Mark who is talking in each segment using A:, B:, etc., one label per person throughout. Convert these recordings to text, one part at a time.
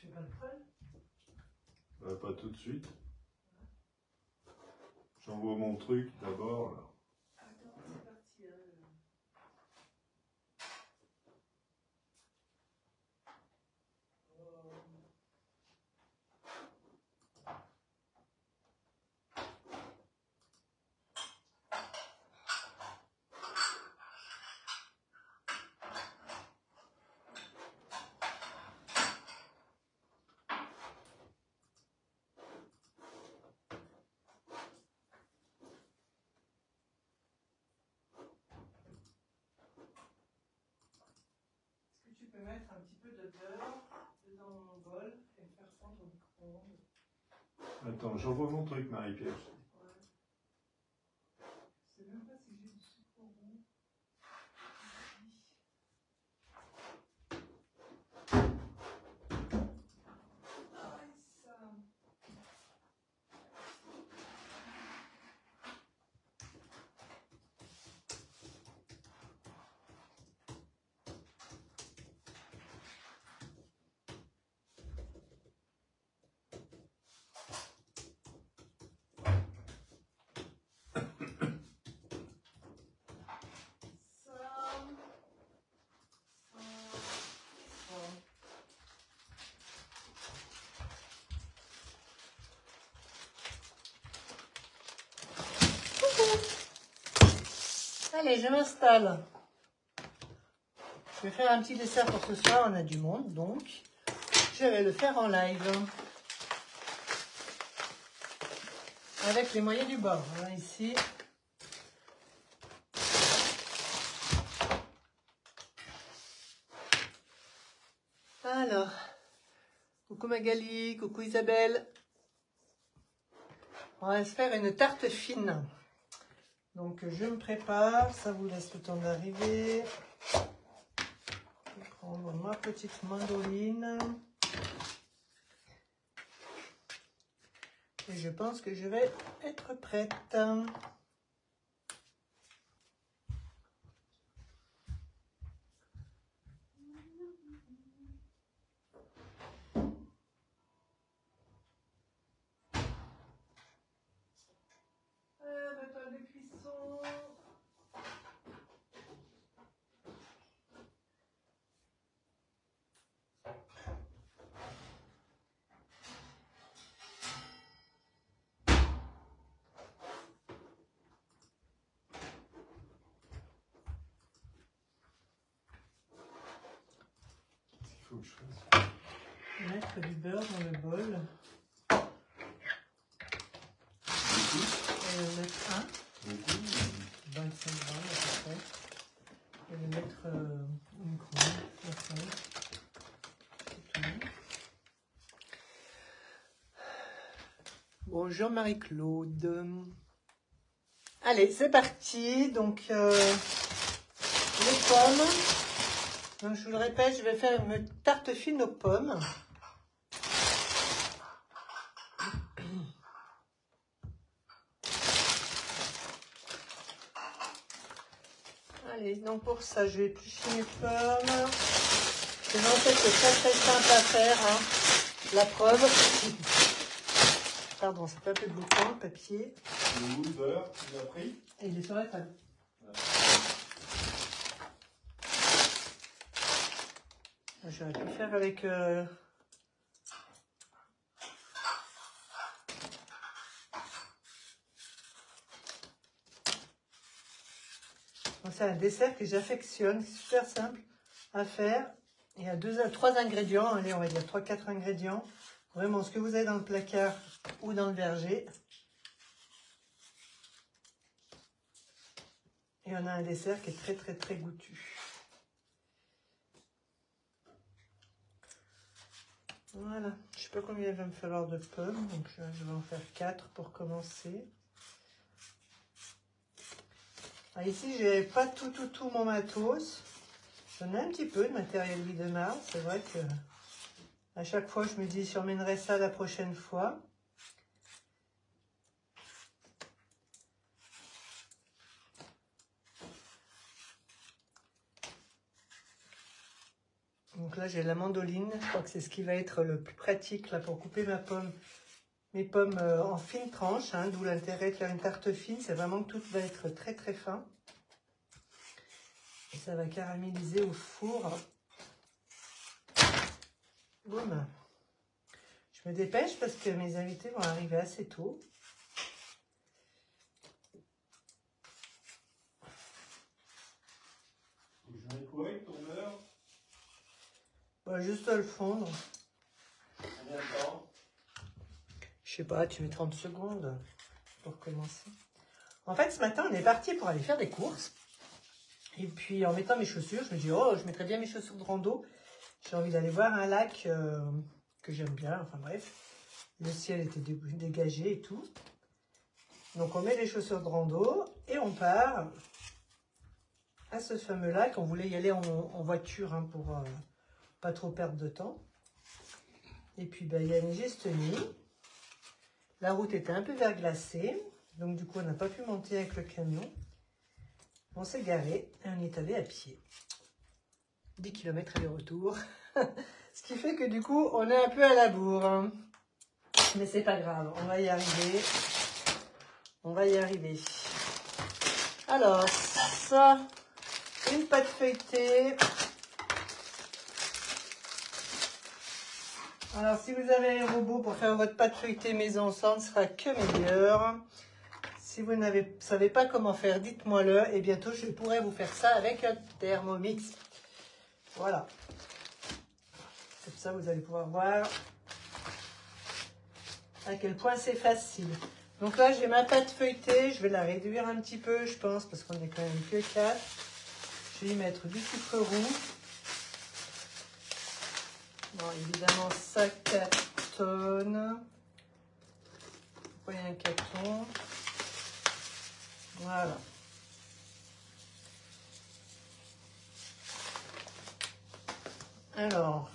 A: Tu fais pas le poêle?
B: Pas tout de suite. J'envoie mon truc d'abord là.
A: Attends, c'est parti. Est-ce que tu peux mettre un petit peu de beurre dans mon bol et le faire fondre au micro-ondes?
B: Attends, j'envoie mon truc, Marie-Pierre.
A: Ouais. Je sais même pas si j'ai du sucre au roux. Ah, ça. Allez, je m'installe. Je vais faire un petit dessert pour ce soir, on a du monde, donc je vais le faire en live. Avec les moyens du bord. Voilà, ici. Alors, coucou Magali, coucou Isabelle. On va se faire une tarte fine. Donc je me prépare, ça vous laisse le temps d'arriver. Je vais prendre ma petite mandoline. Et je pense que je vais être prête. Méthode de cuisson.
B: Il faut que je fasse.
A: Mettre du beurre dans le bol. Et le mettre un. 25 grammes à peu près. Et le mettre au micro-ondes. C'est tout. Bonjour Marie-Claude. Allez, c'est parti. Donc, les pommes. Donc, je vous le répète, je vais faire une tarte fine aux pommes. Allez, donc pour ça, je vais éplucher mes pommes. C'est en fait c'est très simple à faire, hein. La preuve. Pardon, c'est pas plus bouton, papier.
B: Le goût de beurre, tu l'as pris?
A: Et il est sur la table. J'aurais pu faire avec... C'est un dessert que j'affectionne, c'est super simple à faire. Il y a 2 à 3 ingrédients, allez, on va dire 3-4 ingrédients. Vraiment, ce que vous avez dans le placard ou dans le verger. Et on a un dessert qui est très goûtu. Voilà, je ne sais pas combien il va me falloir de pommes, donc je vais en faire 4 pour commencer. Alors ici, je n'ai pas tout mon matos. J'en ai un petit peu de matériel Widemar. C'est vrai que à chaque fois, je me dis, je emmènerai ça la prochaine fois. Donc là, j'ai la mandoline. Je crois que c'est ce qui va être le plus pratique là pour couper mes pommes en fines tranches. Hein, d'où l'intérêt de faire une tarte fine. C'est vraiment que tout va être très très fin. Et ça va caraméliser au four. Boum. Je me dépêche parce que mes invités vont arriver assez tôt.
B: Je mets quoi avec ton beurre?
A: Bon, juste à le fondre.
B: Combien de temps?
A: Je sais pas, tu mets 30 secondes pour commencer. En fait, ce matin, on est parti pour aller faire des courses. Et puis, en mettant mes chaussures, je me dis, oh, je mettrais bien mes chaussures de rando. J'ai envie d'aller voir un lac que j'aime bien. Enfin bref, le ciel était dégagé et tout. Donc, on met les chaussures de rando et on part à ce fameux lac. On voulait y aller en voiture hein, pour pas trop perdre de temps. Et puis, ben, il y a neigé cette nuit. La route était un peu verglacée. Donc, du coup, on n'a pas pu monter avec le camion. On s'est garé et on y est allé à pied. 10 km aller-retour. Ce qui fait que du coup, on est un peu à la bourre. Hein. Mais c'est pas grave, on va y arriver. On va y arriver. Alors, ça, une pâte feuilletée. Alors, si vous avez un robot pour faire votre pâte feuilletée maison, ça ne sera que meilleur. Si vous ne savez pas comment faire, dites-moi-le. Et bientôt, je pourrai vous faire ça avec un Thermomix. Voilà. Comme ça, vous allez pouvoir voir à quel point c'est facile. Donc là, j'ai ma pâte feuilletée. Je vais la réduire un petit peu, je pense, parce qu'on est quand même que 4. Je vais y mettre du sucre roux. Bon, évidemment, ça cartonne. Pourquoi il y a un carton? Voilà. Alors,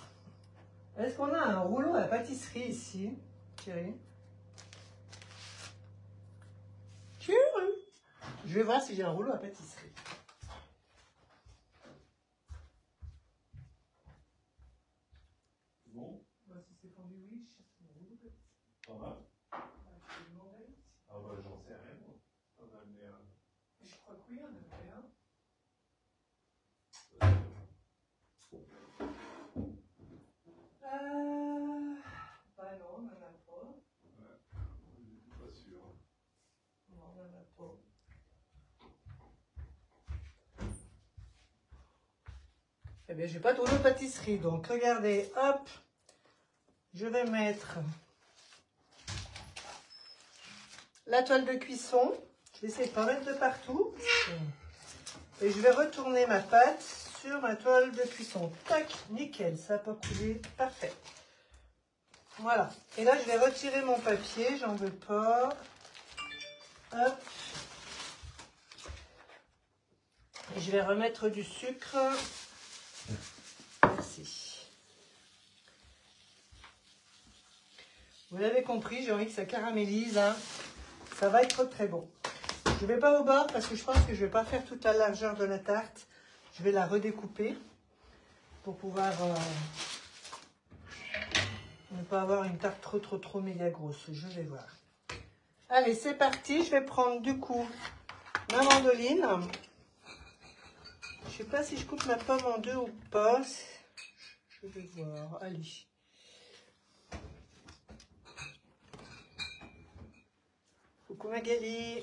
A: est-ce qu'on a un rouleau à pâtisserie ici, Thierry? Thierry? Je vais voir si j'ai un rouleau à pâtisserie.
B: Bon,
A: Bah, si c'est fondu, oui, je cherche mon rouleau à pâtisserie.
B: t'en as?
A: Je vais demander.
B: Ah bah j'en sais rien moi. T'en as amené un.
A: Je crois que oui, on en a fait un. Bah non, on n'en a pas.
B: Ouais, j'étais pas sûr.
A: Non, on n'en a pas. Eh bien, j'ai pas de rouleau pâtisserie, donc regardez, hop, je vais mettre la toile de cuisson. Je vais essayer de pas mettre de partout. Et je vais retourner ma pâte sur ma toile de cuisson. Tac, nickel, ça n'a pas coulé, parfait. Voilà. Et là, je vais retirer mon papier, j'en veux pas. Hop. Et je vais remettre du sucre. Merci. Vous l'avez compris, j'ai envie que ça caramélise. Hein. Ça va être très bon. Je ne vais pas au bord parce que je pense que je ne vais pas faire toute la largeur de la tarte. Je vais la redécouper pour pouvoir ne pas avoir une tarte trop méga grosse. Je vais voir. Allez, c'est parti. Je vais prendre du coup ma mandoline. Je ne sais pas si je coupe ma pomme en deux ou pas. Je vais voir. Allez. Coucou Magali.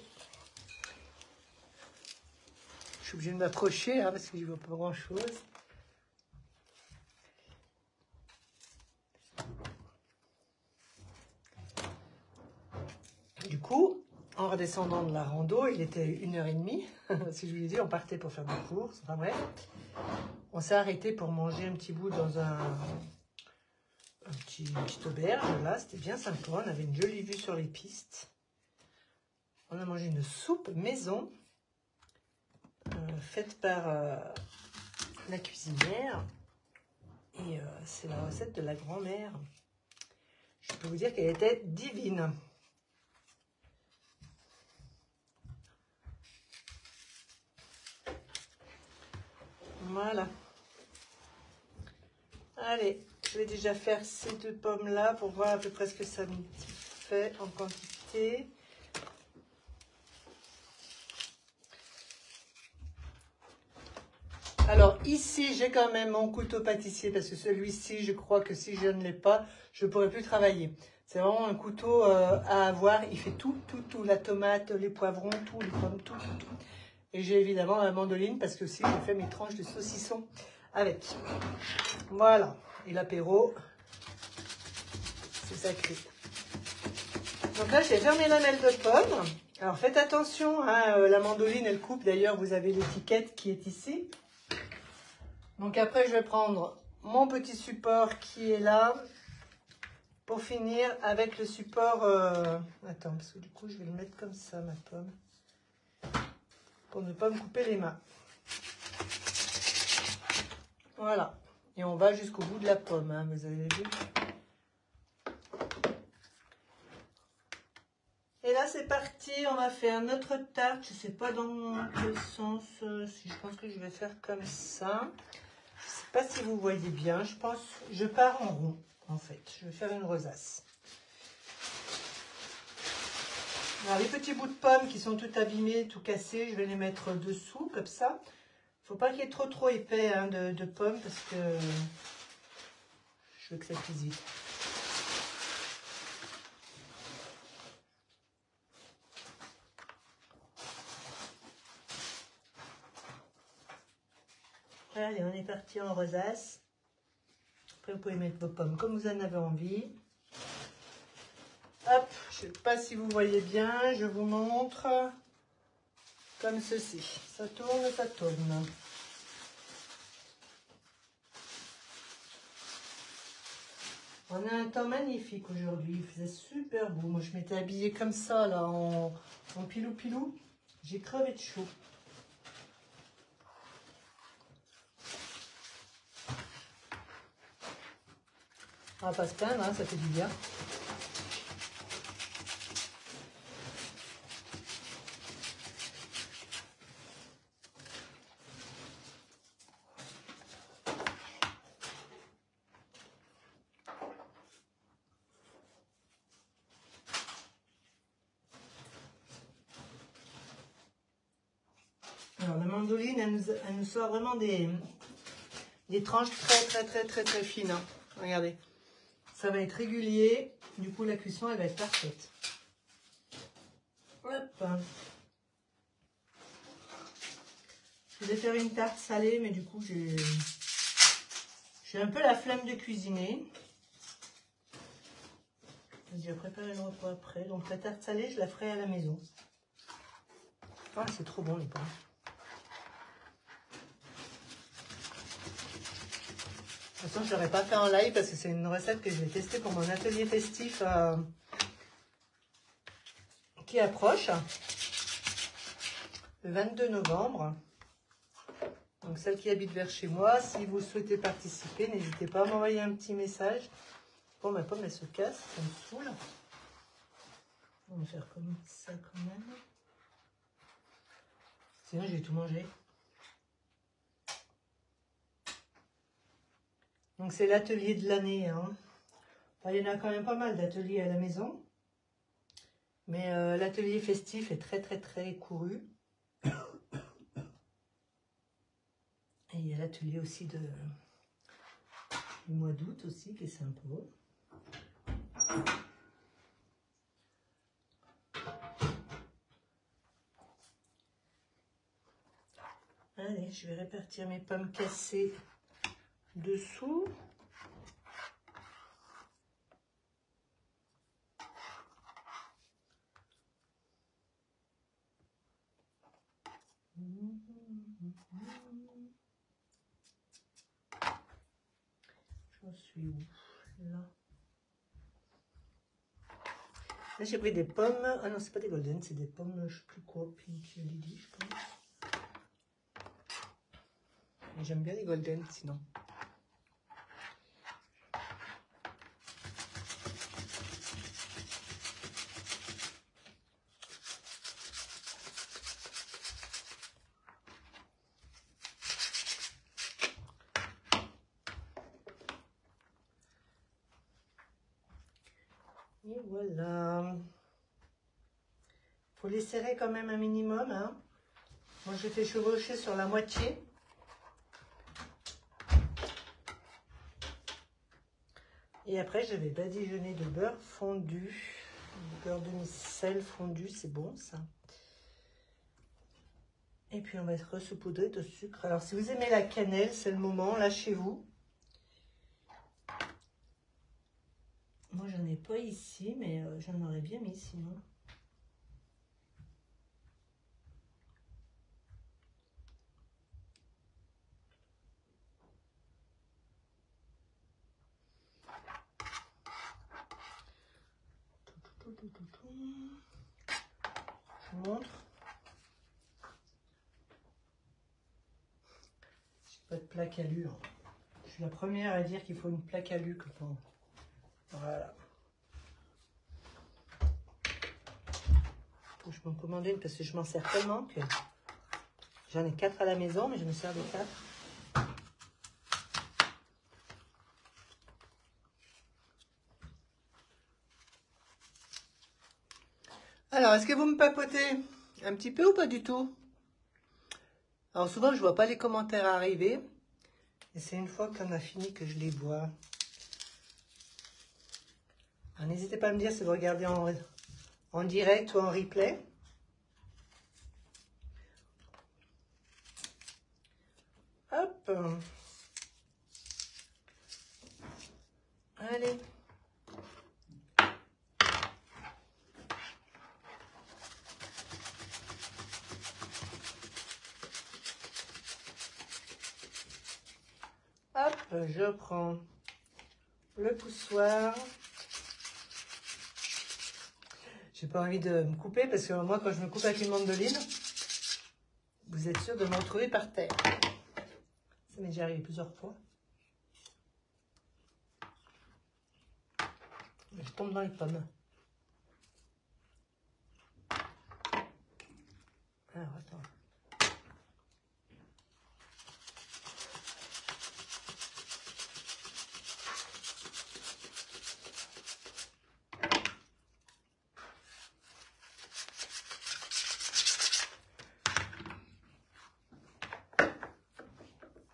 A: Je suis obligée de m'approcher hein, parce que je ne vois pas grand chose. Du coup, en redescendant de la rando, il était 1h30. Si je vous l'ai dit, on partait pour faire des courses. Enfin bref, on s'est arrêté pour manger un petit bout dans une petite auberge. Là, c'était bien sympa. On avait une jolie vue sur les pistes. On a mangé une soupe maison faite par la cuisinière. Et c'est la recette de la grand-mère. Je peux vous dire qu'elle était divine. Voilà. Allez, je vais déjà faire ces 2 pommes-là pour voir à peu près ce que ça me fait en quantité. Alors ici, j'ai quand même mon couteau pâtissier parce que celui-ci, je crois que si je ne l'ai pas, je ne pourrais plus travailler. C'est vraiment un couteau à avoir. Il fait tout, la tomate, les poivrons, tout, les pommes, tout. Et j'ai évidemment la mandoline parce que aussi, je fais mes tranches de saucisson avec. Voilà. Et l'apéro, c'est sacré. Donc là, j'ai fermé la lamelle de pomme. Alors faites attention, hein, la mandoline, elle coupe. D'ailleurs, vous avez l'étiquette qui est ici. Donc après, je vais prendre mon petit support qui est là pour finir avec le support... Attends, parce que du coup, je vais le mettre comme ça, ma pomme, pour ne pas me couper les mains. Voilà. Et on va jusqu'au bout de la pomme, hein, vous avez vu. Et là, c'est parti. On va faire notre tarte. Je ne sais pas dans quel sens. Si je pense que je vais faire comme ça. Je ne sais pas si vous voyez bien. Je pars en rond, en fait. Je vais faire une rosace. Alors, les petits bouts de pommes qui sont tout abîmés, tout cassés, je vais les mettre dessous, comme ça. Il ne faut pas qu'il y ait trop épais, hein, de pommes, parce que je veux que ça cuise vite. Allez, on est parti en rosace. Après, vous pouvez mettre vos pommes comme vous en avez envie. Hop, je ne sais pas si vous voyez bien, je vous montre comme ceci. Ça tourne, ça tourne. On a un temps magnifique aujourd'hui, il faisait super beau. Moi, je m'étais habillée comme ça, là, en pilou-pilou. J'ai crevé de chaud. On va pas se plaindre, hein, ça fait du bien. Alors, la mandoline, elle nous sort vraiment des tranches très fines. Hein. Regardez. Ça va être régulier. Du coup, la cuisson, elle va être parfaite. Hop. Je vais faire une tarte salée, mais du coup, j'ai un peu la flemme de cuisiner. Je vais préparer le repas après. Donc, la tarte salée, je la ferai à la maison. Ah, c'est trop bon, les pommes. De toute façon, je ne l'aurais pas fait en live parce que c'est une recette que je vais tester pour mon atelier festif qui approche le 22 novembre. Donc, celle qui habite vers chez moi, si vous souhaitez participer, n'hésitez pas à m'envoyer un petit message. Bon, ma pomme, elle se casse, ça me saoule. On va faire comme ça quand même. Sinon, je vais tout manger. Donc, c'est l'atelier de l'année. Hein. Enfin, il y en a quand même pas mal d'ateliers à la maison. Mais l'atelier festif est très couru. Et il y a l'atelier aussi du mois d'août aussi qui est sympa. Allez, je vais répartir mes pommes cassées dessous. J'en suis où? Là. Là, j'ai pris des pommes. Ah non, c'est pas des golden, c'est des pommes, je sais plus quoi, Pink Lily, je pense. J'aime bien les golden, sinon. Et voilà. Il faut les serrer quand même un minimum. Hein. Moi, je fais chevaucher sur la moitié. Et après, je vais badigeonner de beurre fondu. Beurre demi-sel fondu, c'est bon ça. Et puis, on va ressaupoudrer de sucre. Alors, si vous aimez la cannelle, c'est le moment, lâchez-vous. Moi, j'en ai pas ici, mais j'en aurais bien mis sinon. Je vous montre. J'ai pas de plaque alu. Hein. Je suis la première à dire qu'il faut une plaque alu quand on... Voilà. Faut que je m'en commande une parce que je m'en sers tellement que j'en ai 4 à la maison, mais je me sers de 4. Alors, est-ce que vous me papotez un petit peu ou pas du tout? Alors souvent, je ne vois pas les commentaires arriver. Et c'est une fois qu'on a fini que je les vois. Alors n'hésitez pas à me dire si vous regardez en direct ou en replay. Hop. Allez. Hop, je prends le poussoir. J'ai pas envie de me couper parce que moi, quand je me coupe avec une mandoline, vous êtes sûr de me retrouver par terre. Ça m'est déjà arrivé plusieurs fois. Je tombe dans les pommes. Alors, attends.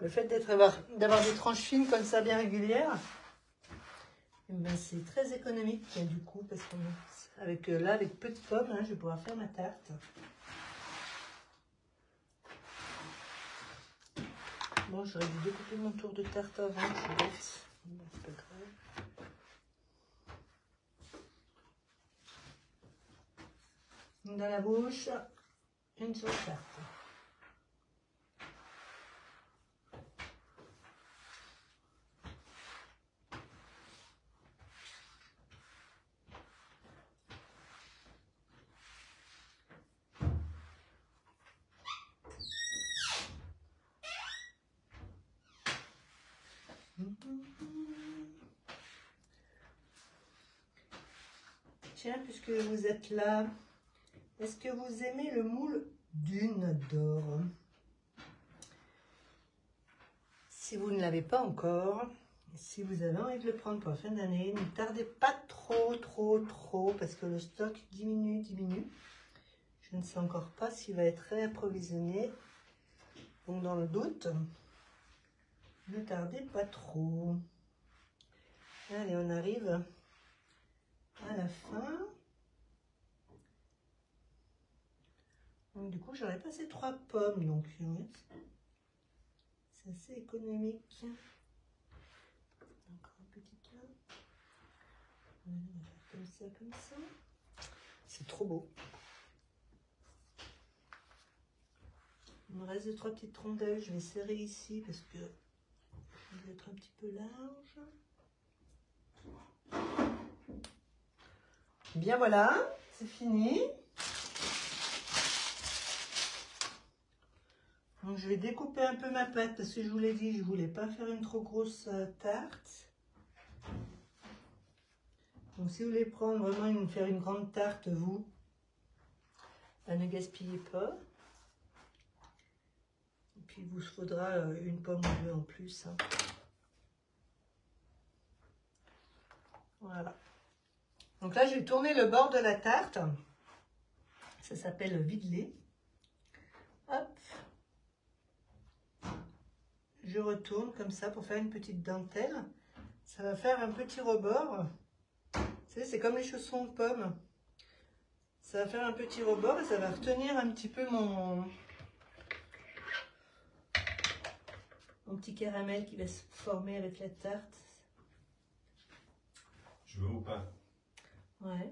A: Le fait d'avoir des tranches fines comme ça, bien régulières, ben c'est très économique du coup, parce qu'avec avec peu de pommes, hein, je vais pouvoir faire ma tarte. Bon, j'aurais dû découper mon tour de tarte avant, je suis bête. Bon, c'est pas grave. Dans la bouche, une seule tarte. Tiens, puisque vous êtes là, est-ce que vous aimez le moule Dune d'or? Si vous ne l'avez pas encore, si vous avez envie de le prendre pour la fin d'année, ne tardez pas trop, parce que le stock diminue. Je ne sais encore pas s'il va être réapprovisionné. Donc dans le doute, ne tardez pas trop. Allez, on arrive à la fin. Donc du coup, j'aurais passé 3 pommes, donc c'est assez économique. Encore une petite là. On va faire comme ça. C'est trop beau. Il me reste 3 petites rondelles. Je vais serrer ici parce que je vais être un petit peu large. Bien voilà, c'est fini. Donc je vais découper un peu ma pâte parce que je vous l'ai dit, je voulais pas faire une trop grosse tarte. Donc si vous voulez prendre vraiment faire une grande tarte, vous, ne gaspillez pas. Et puis il vous faudra une pomme ou deux en plus. Voilà. Donc là, je vais tourner le bord de la tarte. Ça s'appelle vide-lait. Hop. Je retourne comme ça pour faire une petite dentelle. Ça va faire un petit rebord. Vous savez, c'est comme les chaussons de pommes. Ça va faire un petit rebord et ça va retenir un petit peu mon petit caramel qui va se former avec la tarte.
B: Je veux au pain.
A: Ouais.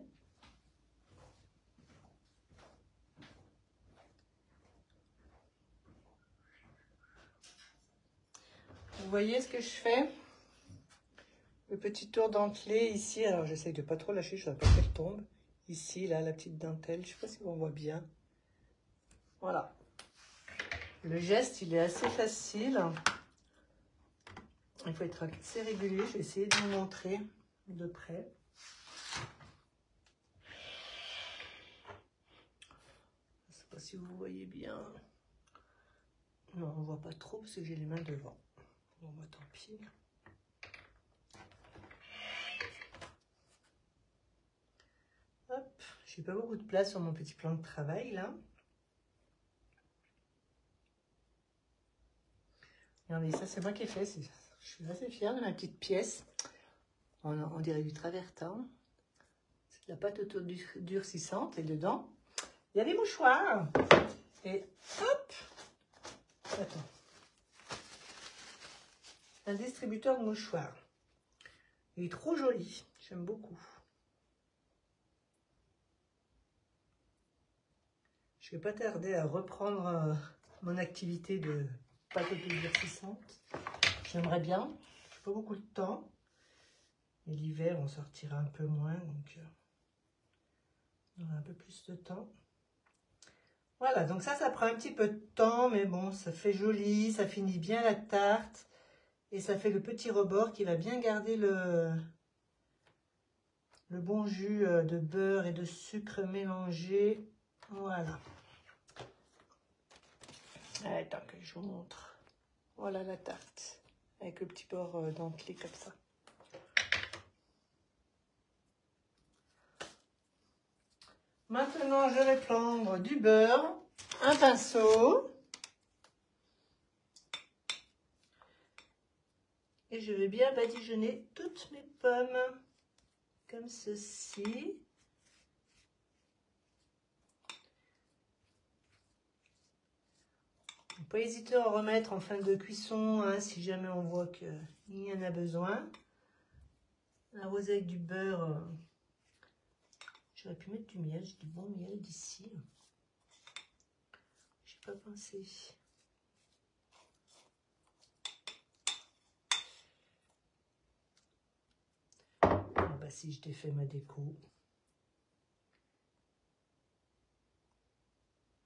A: Vous voyez ce que je fais? Le petit tour dentelé ici. Alors j'essaye de pas trop lâcher, je ne voudrais pas qu'elle tombe. Ici, là, la petite dentelle. Je ne sais pas si on voit bien. Voilà. Le geste, il est assez facile. Il faut être assez régulier. Je vais essayer de vous montrer de près. Je ne sais pas si vous voyez bien. Non, on ne voit pas trop parce que j'ai les mains devant. Bon, bah tant pis. Hop, j'ai pas beaucoup de place sur mon petit plan de travail là. Regardez, ça c'est moi qui ai fait. Je suis assez fière de ma petite pièce. On dirait du travertin. C'est de la pâte durcissante et dedans, il y a des mouchoirs. Et hop, attends. Un distributeur de mouchoirs. Il est trop joli, j'aime beaucoup. Je ne vais pas tarder à reprendre mon activité de pâte durcissante. J'aimerais bien, j'ai pas beaucoup de temps. Et l'hiver, on sortira un peu moins, donc on aura un peu plus de temps. Voilà, donc ça prend un petit peu de temps, mais bon, ça fait joli, ça finit bien la tarte. Et ça fait le petit rebord qui va bien garder le bon jus de beurre et de sucre mélangé. Voilà. Attends que je vous montre. Voilà la tarte. Avec le petit bord dentelé comme ça. Maintenant, je vais prendre du beurre, un pinceau. Et je vais bien badigeonner toutes mes pommes. Comme ceci. Il ne faut pas hésiter à en remettre en fin de cuisson, hein, si jamais on voit qu'il y en a besoin. Arroser avec du beurre. J'aurais pu mettre du miel, j'ai du bon miel d'ici. Je n'ai pas pensé. Ah bah si, je t'ai fait ma déco.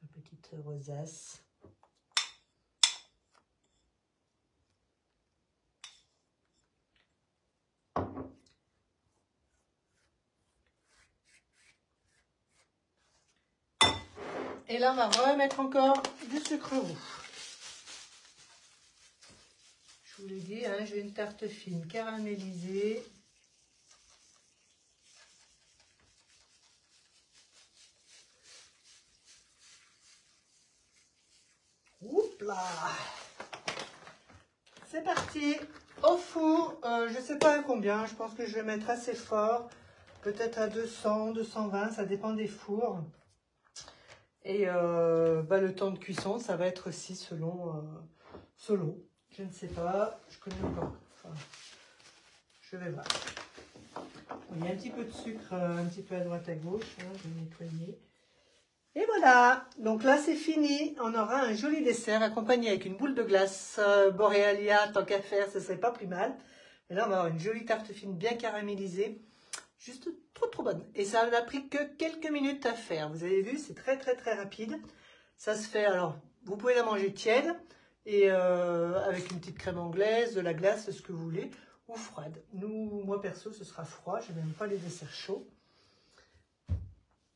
A: Ma petite rosace. Et là, on va remettre encore du sucre roux. Je vous l'ai dit, hein, j'ai une tarte fine caramélisée. Oups là! C'est parti au four. Je ne sais pas à combien, je pense que je vais mettre assez fort. Peut-être à 200, 220, ça dépend des fours. Et le temps de cuisson, ça va être aussi selon. Je ne sais pas, je connais encore. Enfin, je vais voir. Il y a un petit peu de sucre, un petit peu à droite à gauche. Hein, je vais nettoyer. Et voilà, donc là c'est fini. On aura un joli dessert accompagné avec une boule de glace Borealia, tant qu'à faire, ce serait pas plus mal. Et là on va avoir une jolie tarte fine bien caramélisée. Juste trop bonne. Et ça n'a pris que quelques minutes à faire. Vous avez vu, c'est très rapide. Ça se fait, alors, vous pouvez la manger tiède et avec une petite crème anglaise, de la glace, ce que vous voulez, ou froide. Moi perso, ce sera froid. Je n'aime pas les desserts chauds.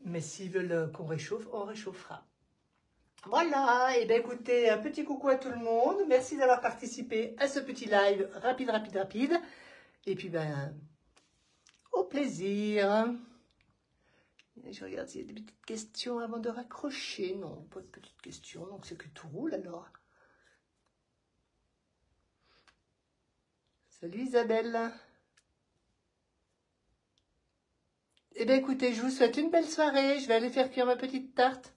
A: Mais s'ils veulent qu'on réchauffe, on réchauffera. Voilà, et bien écoutez, un petit coucou à tout le monde. Merci d'avoir participé à ce petit live rapide. Et puis, au plaisir. Je regarde s'il y a des petites questions avant de raccrocher. Non, pas de petites questions, donc c'est que tout roule alors. Salut Isabelle. Eh bien écoutez, je vous souhaite une belle soirée. Je vais aller faire cuire ma petite tarte.